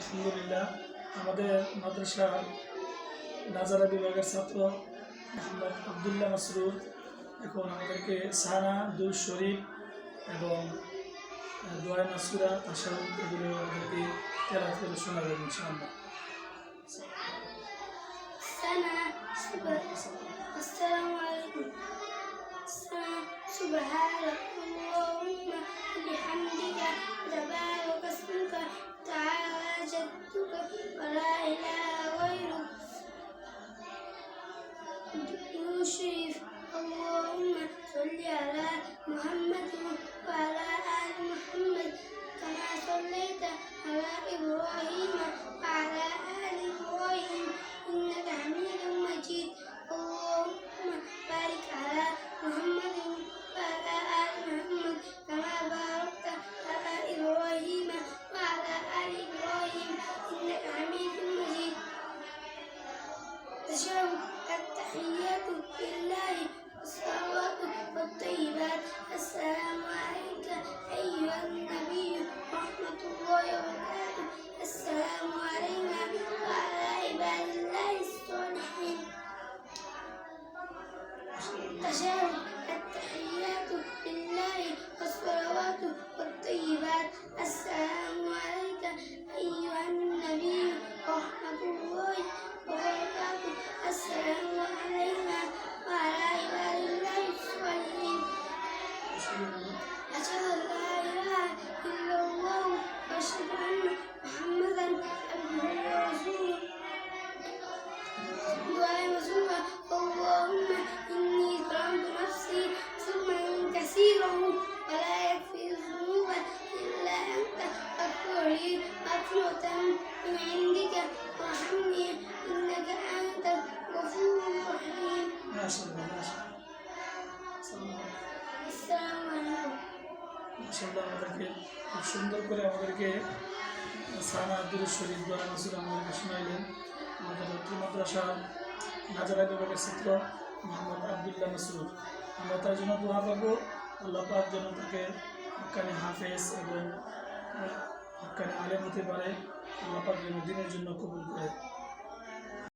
আলহামদুলিল্লাহ আমাদের মাদ্রাসার নাজারা বিভাগের ছাত্র মোহাম্মদ আবদুল্লাহ মাসরুর এখন আমাদেরকে সানা দুরূদ শরীফ এবং দোয়া মাসুরা তাশাহুদ এগুলো আমাদেরকে তেলাওয়াত করে শোনাবেন ইনশাআল্লাহ। السلام عليكم. سبحانك اللهم وبحمدك تبارك اسمك تعالى جدك ولا إله غيرك. درود شريف. اللهم صل على محمد وعلى آل محمد كما صليت على إبراهيم وعلى آل إبراهيم إنك حميد مجيد. اللهم بارك على محمد وعلى آل محمد كما باركت على إبراهيم وعلى آل إبراهيم إنك حميد مجيد. تشهد التحيات لله والصلوات والطيبات. السلام عليك أيها النبي ورحمة الله وبركاته. السلام علينا وعلى عباد الله الصالحين. تشهد التحيات لله والصلوات والطيبات. السلام عليك أيها النبي ورحمة الله وبركاته. السلام علينا وعلى عباد الله الصالحين. أشهد أن لا إله إلا الله وأشهد أن محمدا عبده ورسوله. دعاء مسؤولة. اللهم إني ظلمت نفسي ظلما كثيرا ولا يغفر الذنوب إلا أنت فاغفر لي مغفرة من عندك وارحمني إنك أنت الغفور الرحيم. ما شاء الله ما شاء الله السلام عليكم. মাশাআল্লাহ আমাদেরকে খুব সুন্দর করে আমাদেরকে সানা দুরূদ শরীফ দোয়া মাসুরা আমাদেরকে শোনাইলেন। আমাদের মাদ্রাসার নাজারা বিভাগের ছাত্র মোহাম্মদ আবদুল্লাহ মাসরুর। আমরা তার জন্য দোয়া করবো, আল্লাহ পাক যেন তাকে হক্কানি হাফেজ এবং হক্কানি আলেম হতে পারে, আল্লাহ পাক যেন দিনের জন্য কবুল করে।